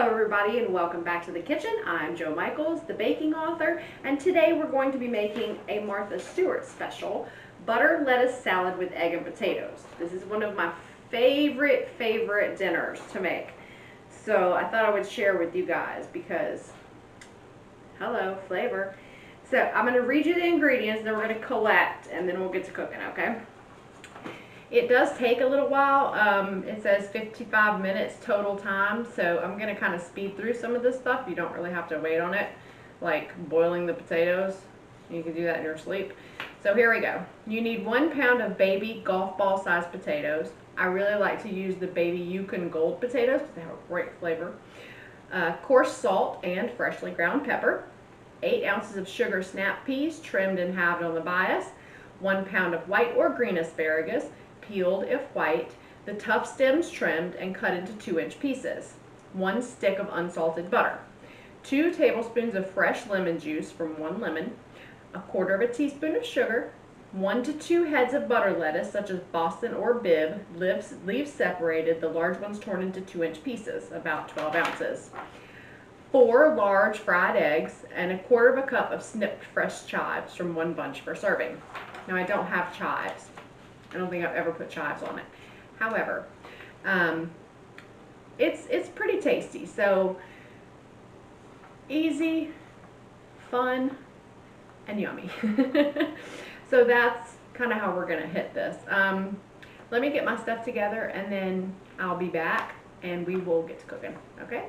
Hello everybody and welcome back to the kitchen. I'm Jo Michaels, the baking author, and today we're going to be making a Martha Stewart special, butter lettuce salad with egg and potatoes. This is one of my favorite dinners to make. So I thought I would share with you guys because, hello, flavor. So I'm going to read you the ingredients, then we're going to collect, and then we'll get to cooking, okay? It does take a little while. It says 55 minutes total time, so I'm going to kind of speed through some of this stuff. You don't really have to wait on it, like boiling the potatoes. You can do that in your sleep. So here we go. You need 1 pound of baby golf ball sized potatoes. I really like to use the baby Yukon Gold potatoes because they have a great flavor. Coarse salt and freshly ground pepper. 8 ounces of sugar snap peas trimmed and halved on the bias. 1 pound of white or green asparagus, peeled if white, the tough stems trimmed and cut into 2-inch pieces. 1 stick of unsalted butter. 2 tablespoons of fresh lemon juice from 1 lemon. 1/4 teaspoon of sugar. 1 to 2 heads of butter lettuce, such as Boston or Bibb, leaves separated, the large ones torn into 2-inch pieces, about 12 ounces. 4 large fried eggs, and 1/4 cup of snipped fresh chives from 1 bunch for serving. Now I don't have chives. I don't think I've ever put chives on it. However, it's pretty tasty. So easy, fun, and yummy. So that's kind of how we're gonna hit this. Let me get my stuff together and then I'll be back and we will get to cooking, okay?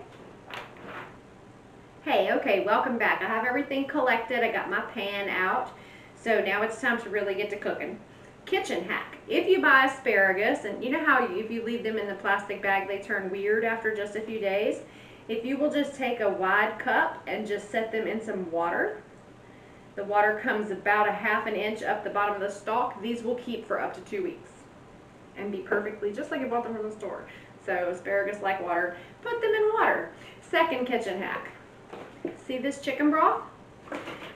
Hey, okay, welcome back. I have everything collected. I got my pan out. So now it's time to really get to cooking. Kitchen hack. If you buy asparagus, and you know how if you leave them in the plastic bag, they turn weird after just a few days. If you will just take a wide cup and just set them in some water, the water comes about 1/2 inch up the bottom of the stalk. These will keep for up to 2 weeks and be perfectly just like you bought them from the store. So asparagus like water, put them in water. Second kitchen hack. See this chicken broth?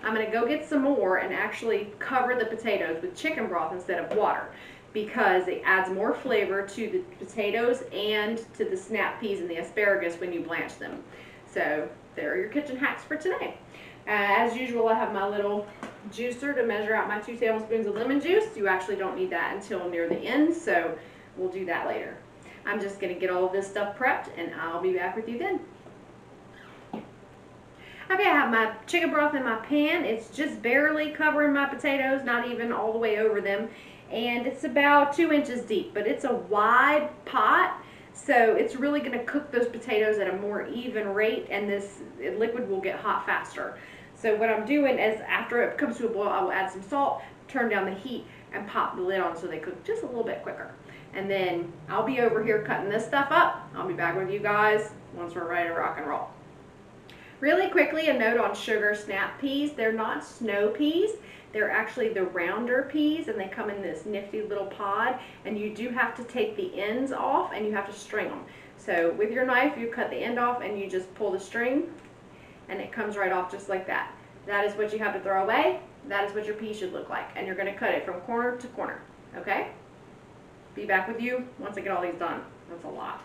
I'm going to go get some more and actually cover the potatoes with chicken broth instead of water because it adds more flavor to the potatoes and to the snap peas and the asparagus when you blanch them. So there are your kitchen hacks for today. As usual, I have my little juicer to measure out my 2 tablespoons of lemon juice. You actually don't need that until near the end, so we'll do that later. I'm just going to get all of this stuff prepped and I'll be back with you then. Okay, I have my chicken broth in my pan. It's just barely covering my potatoes, not even all the way over them. And it's about 2 inches deep, but it's a wide pot, so it's really going to cook those potatoes at a more even rate, and this liquid will get hot faster. So what I'm doing is after it comes to a boil, I will add some salt, turn down the heat, and pop the lid on so they cook just a little bit quicker. And then I'll be over here cutting this stuff up. I'll be back with you guys once we're ready to rock and roll. Really quickly, a note on sugar snap peas. They're not snow peas. They're actually the rounder peas, and they come in this nifty little pod, and you do have to take the ends off and you have to string them. So with your knife, you cut the end off and you just pull the string and it comes right off just like that. That is what you have to throw away. That is what your pea should look like, and you're going to cut it from corner to corner, okay? Be back with you once I get all these done. That's a lot.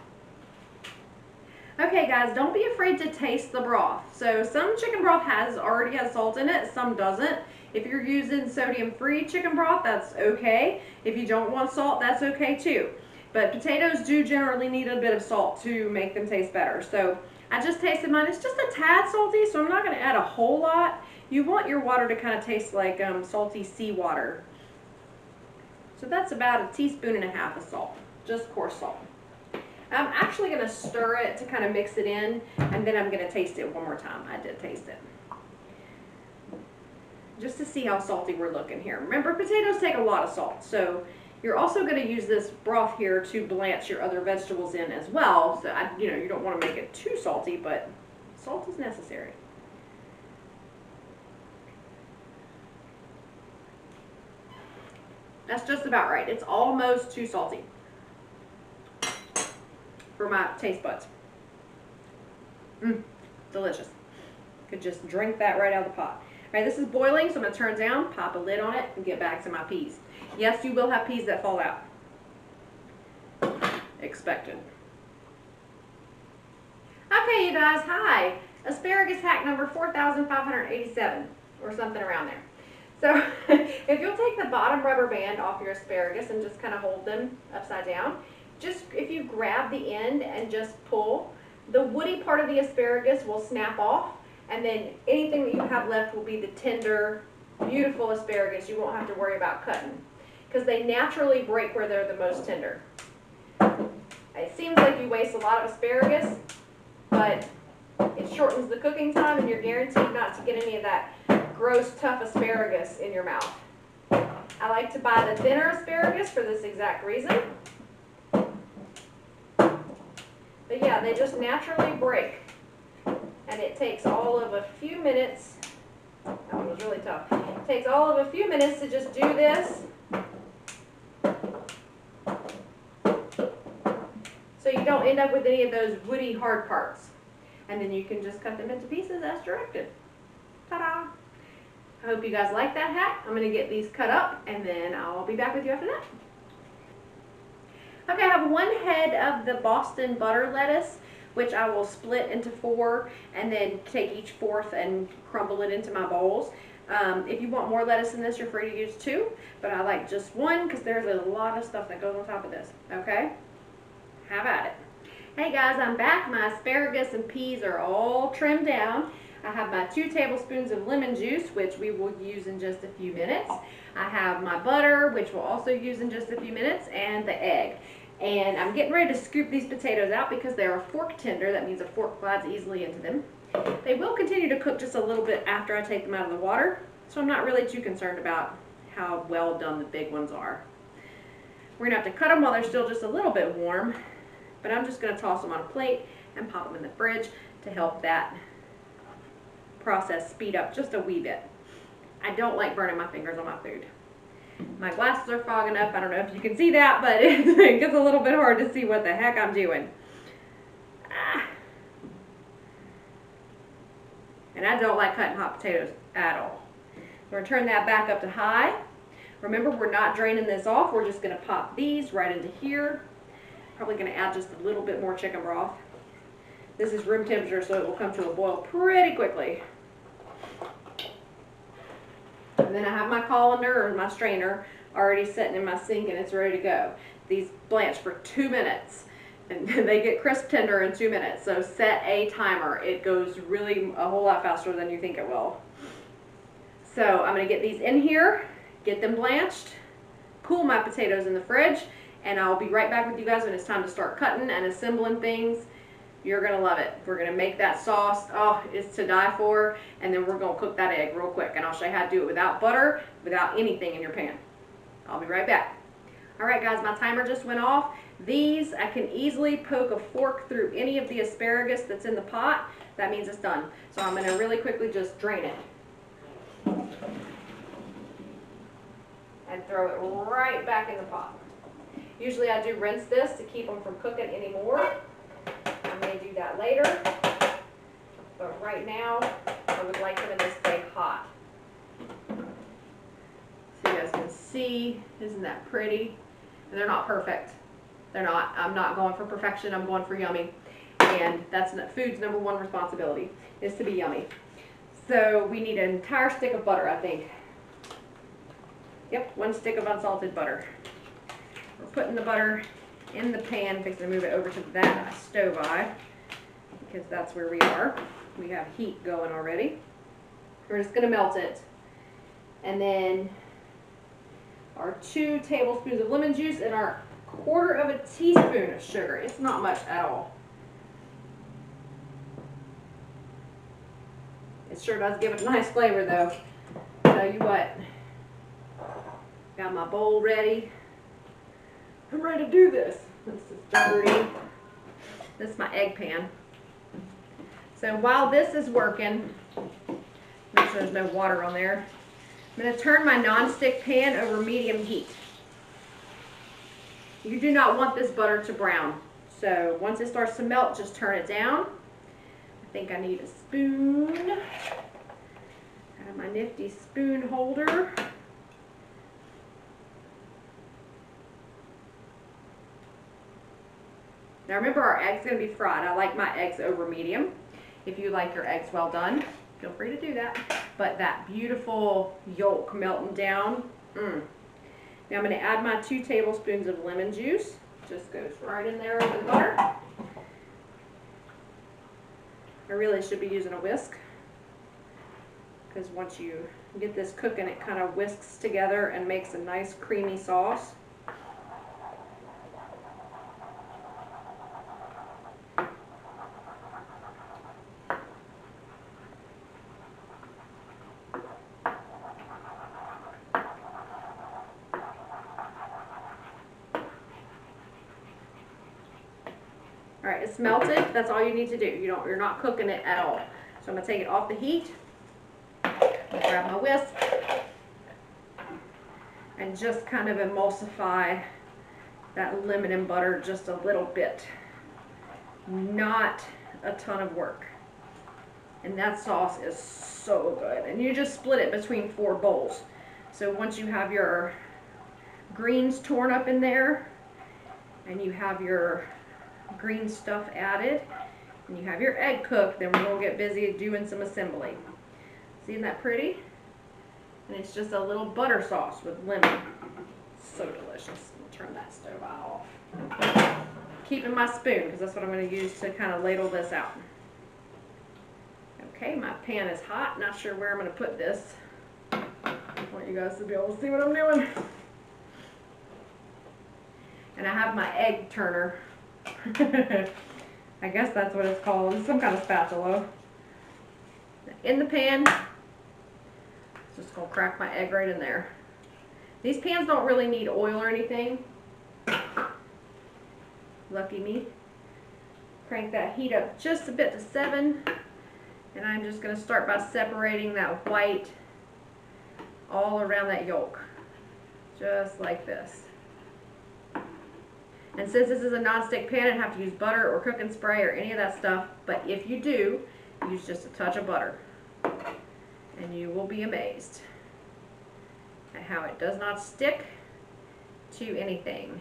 Okay guys, don't be afraid to taste the broth. So some chicken broth already has salt in it, some doesn't. If you're using sodium-free chicken broth, that's okay. If you don't want salt, that's okay too. But potatoes do generally need a bit of salt to make them taste better. So I just tasted mine. It's just a tad salty, so I'm not going to add a whole lot. You want your water to kind of taste like salty seawater. So that's about 1.5 teaspoons of salt, just coarse salt. I'm actually going to stir it to kind of mix it in, and then I'm going to taste it one more time. I did taste it. Just to see how salty we're looking here. Remember, potatoes take a lot of salt, so you're also going to use this broth here to blanch your other vegetables in as well. So, you don't want to make it too salty, but salt is necessary. That's just about right. It's almost too salty for my taste buds. Delicious. Could just drink that right out of the pot. All right, this is boiling, so I'm going to turn down, pop a lid on it, and get back to my peas. Yes, you will have peas that fall out. Expected. Okay, you guys, hi. Asparagus hack number 4,587 or something around there. So if you'll take the bottom rubber band off your asparagus and just kind of hold them upside down, just if you grab the end and just pull, the woody part of the asparagus will snap off, and then anything that you have left will be the tender, beautiful asparagus. You won't have to worry about cutting because they naturally break where they're the most tender. It seems like you waste a lot of asparagus, but it shortens the cooking time and you're guaranteed not to get any of that gross, tough asparagus in your mouth. I like to buy the thinner asparagus for this exact reason. But yeah, they just naturally break. And it takes all of a few minutes. That one was really tough. It takes all of a few minutes to just do this. So you don't end up with any of those woody hard parts. And then you can just cut them into pieces as directed. Ta-da! I hope you guys like that hack. I'm going to get these cut up and then I'll be back with you after that. Okay, I have one head of the Boston butter lettuce, which I will split into 4 and then take each fourth and crumble it into my bowls. If you want more lettuce in this, you're free to use 2, but I like just 1 because there's a lot of stuff that goes on top of this. Okay? Have at it. Hey guys, I'm back. My asparagus and peas are all trimmed down. I have my 2 tablespoons of lemon juice, which we will use in just a few minutes. I have my butter, which we'll also use in just a few minutes, and the egg. And I'm getting ready to scoop these potatoes out because they are fork tender. That means a fork glides easily into them. They will continue to cook just a little bit after I take them out of the water, so I'm not really too concerned about how well done the big ones are. We're going to have to cut them while they're still just a little bit warm, but I'm just going to toss them on a plate and pop them in the fridge to help that process speed up just a wee bit. I don't like burning my fingers on my food. My glasses are fogging up. I don't know if you can see that, but it gets a little bit hard to see what the heck I'm doing. And I don't like cutting hot potatoes at all. We're going to turn that back up to high. Remember, we're not draining this off. We're just going to pop these right into here. Probably going to add just a little bit more chicken broth. This is room temperature, so it will come to a boil pretty quickly. And then I have my colander or my strainer already sitting in my sink and it's ready to go. These blanch for 2 minutes and they get crisp tender in 2 minutes. So set a timer. It goes really a whole lot faster than you think it will. So I'm going to get these in here, get them blanched, cool my potatoes in the fridge, and I'll be right back with you guys when it's time to start cutting and assembling things. You're going to love it. We're going to make that sauce. Oh, it's to die for. And then we're going to cook that egg real quick. And I'll show you how to do it without butter, without anything in your pan. I'll be right back. All right, guys, my timer just went off. These, I can easily poke a fork through any of the asparagus that's in the pot. That means it's done. So I'm going to really quickly just drain it. And throw it right back in the pot. Usually I do rinse this to keep them from cooking anymore. I may do that later, but right now I would like them to stay hot. So you guys can see, isn't that pretty? And they're not perfect. They're not. I'm not going for perfection. I'm going for yummy. And that's food's #1 responsibility is to be yummy. So we need an entire stick of butter, I think. Yep, 1 stick of unsalted butter. We're putting the butter in the pan, fixing to move it over to that stove eye because that's where we are. We have heat going already. We're just going to melt it. And then our 2 tablespoons of lemon juice and our 1/4 teaspoon of sugar. It's not much at all. It sure does give it a nice flavor though. Tell you what. Got my bowl ready. I'm ready to do this. This is dirty. This is my egg pan. So while this is working, make sure there's no water on there. I'm going to turn my nonstick pan over medium heat. You do not want this butter to brown. So once it starts to melt, just turn it down. I think I need a spoon. I have my nifty spoon holder. Now remember, our eggs going to be fried. I like my eggs over medium. if you like your eggs well done, feel free to do that. But that beautiful yolk melting down. Now I'm going to add my 2 tablespoons of lemon juice. Just goes right in there with the butter. I really should be using a whisk, because once you get this cooking, it kind of whisks together and makes a nice creamy sauce. All right, it's melted. That's all you need to do. You're not cooking it at all. So I'm gonna take it off the heat. Grab my whisk and just kind of emulsify that lemon and butter just a little bit. Not a ton of work. And that sauce is so good. And you just split it between 4 bowls. So once you have your greens torn up in there, and you have your green stuff added, and you have your egg cooked, then we're going to get busy doing some assembly. See, isn't that pretty? And it's just a little butter sauce with lemon. So delicious. I'll turn that stove off. Keeping my spoon, because that's what I'm going to use to kind of ladle this out. Okay, my pan is hot. Not sure where I'm going to put this. I want you guys to be able to see what I'm doing. And I have my egg turner. I guess that's what it's called. It's some kind of spatula. In the pan, just gonna crack my egg right in there. These pans don't really need oil or anything. Lucky me. Crank that heat up just a bit to 7. And I'm just gonna start by separating that white all around that yolk. Just like this. And since this is a non-stick pan, I don't have to use butter or cooking spray or any of that stuff. But if you do, use just a touch of butter. And you will be amazed at how it does not stick to anything.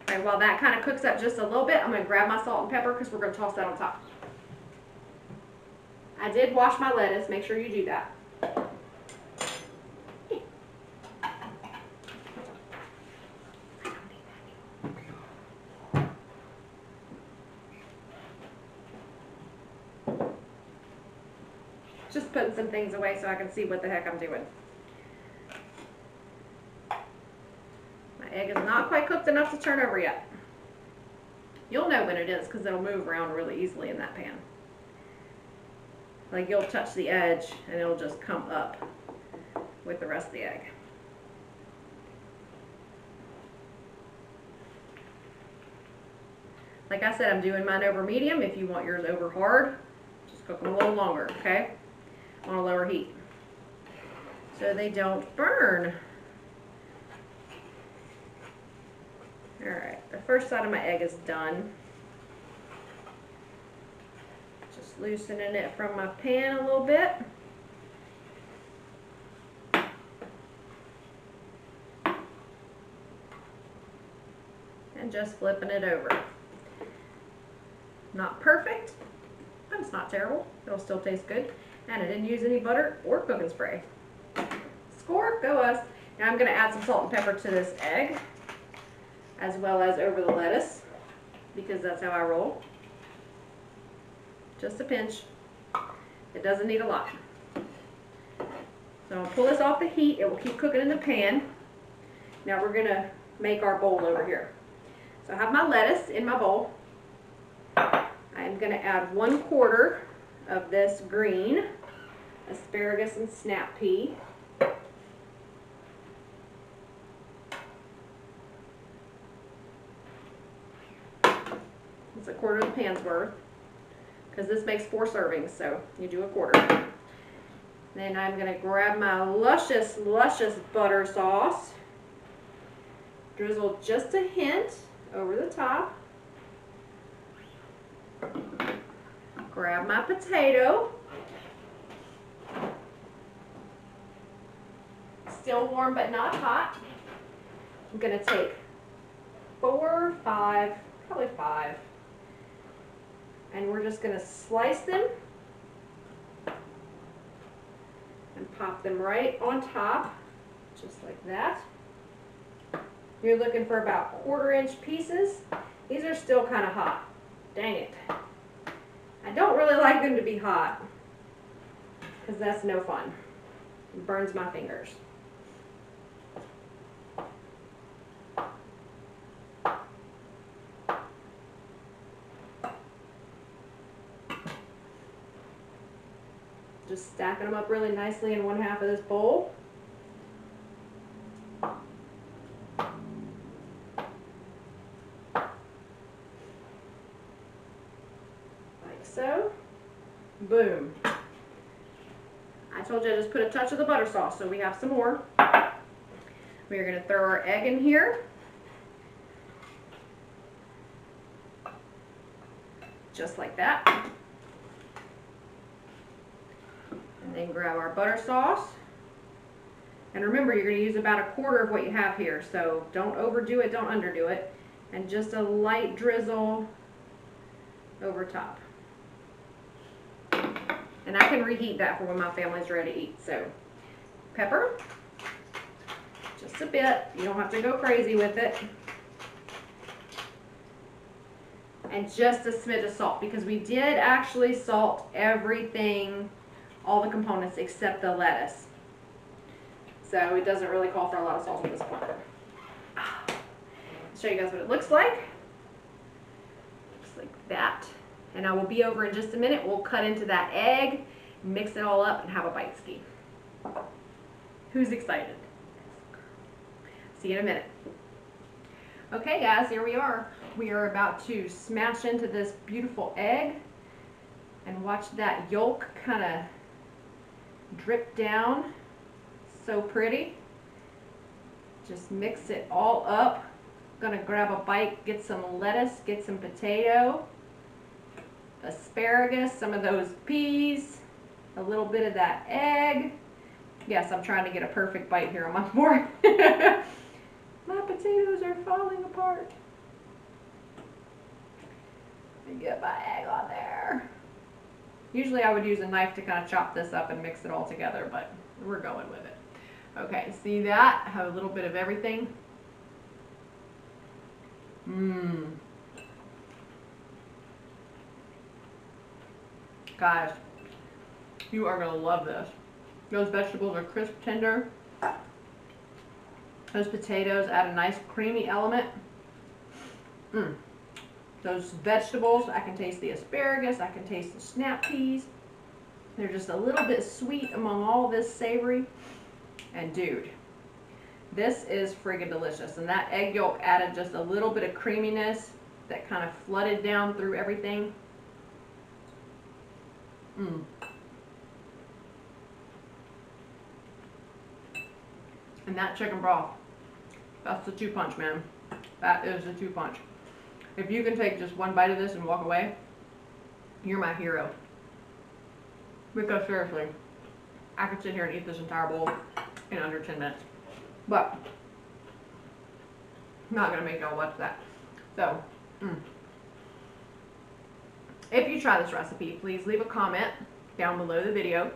Alright, while that kind of cooks up just a little bit, I'm going to grab my salt and pepper because we're going to toss that on top. I did wash my lettuce. Make sure you do that. Just putting some things away so I can see what the heck I'm doing. My egg is not quite cooked enough to turn over yet. You'll know when it is because it'll move around really easily in that pan. Like you'll touch the edge and it'll just come up with the rest of the egg. Like I said, I'm doing mine over medium. If you want yours over hard, just cook them a little longer, okay? On a lower heat, so they don't burn. Alright, the first side of my egg is done. Just loosening it from my pan a little bit. And just flipping it over. Not perfect, but it's not terrible. It'll still taste good. And I didn't use any butter or cooking spray. Score, go us. Now I'm going to add some salt and pepper to this egg, as well as over the lettuce, because that's how I roll. Just a pinch. It doesn't need a lot. So I'll pull this off the heat. It will keep cooking in the pan. Now we're going to make our bowl over here. So I have my lettuce in my bowl. I'm going to add 1/4 of this green asparagus and snap pea. It's 1/4 of the pan's worth, because this makes 4 servings, so you do 1/4. Then I'm going to grab my luscious butter sauce, drizzle just a hint over the top. Grab my potato, still warm but not hot. I'm going to take 4, 5, probably 5 we're just going to slice them and pop them right on top, just like that. You're looking for about 1/4 inch pieces. These are still kind of hot. Dang it. I don't really like them to be hot because that's no fun. It burns my fingers. Just stacking them up really nicely in one half of this bowl. So, boom. I told you I just put a touch of the butter sauce, so we have some more. We're going to throw our egg in here. Just like that. And then grab our butter sauce. And remember, you're going to use about 1/4 of what you have here, so don't overdo it, don't underdo it. And just a light drizzle over top. And I can reheat that for when my family's ready to eat. So, pepper, just a bit. You don't have to go crazy with it. And just a smidge of salt, because we did actually salt everything, all the components except the lettuce. So it doesn't really call for a lot of salt at this point. I'll show you guys what it looks like. Looks like that. And I will be over in just a minute. We'll cut into that egg, mix it all up, and have a bite ski. Who's excited? See you in a minute. Okay guys, here we are. We are about to smash into this beautiful egg and watch that yolk kind of drip down. So pretty. Just mix it all up. Gonna grab a bite, get some lettuce, get some potato, asparagus, some of those peas, a little bit of that egg. Yes, I'm trying to get a perfect bite here on my board. My potatoes are falling apart. Let me get my egg on there. Usually I would use a knife to kind of chop this up and mix it all together, but we're going with it. Okay, see that? I have a little bit of everything. Guys, you are going to love this. Those vegetables are crisp, tender. Those potatoes add a nice creamy element. Those vegetables, I can taste the asparagus, I can taste the snap peas. They're just a little bit sweet among all this savory. And dude, this is friggin' delicious. And that egg yolk added just a little bit of creaminess that kind of flooded down through everything. And that chicken broth, that's the 2-punch, man. That is the 2-punch. If you can take just one bite of this and walk away, you're my hero. Because seriously, I could sit here and eat this entire bowl in under 10 minutes. But I'm not gonna make y'all watch that. So, if you try this recipe, please leave a comment down below the video.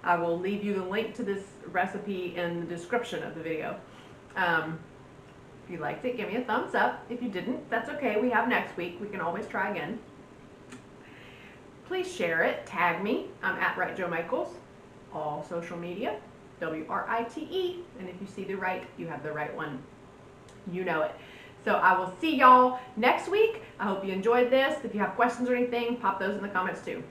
I will leave you the link to this recipe in the description of the video. If you liked it, give me a thumbs up. If you didn't, that's okay. We have next week. We can always try again. Please share it. Tag me. I'm at WriteJoeMichaels. All social media. WRITE. And if you see the right, you have the right one. You know it. So I will see y'all next week. I hope you enjoyed this. If you have questions or anything, pop those in the comments too.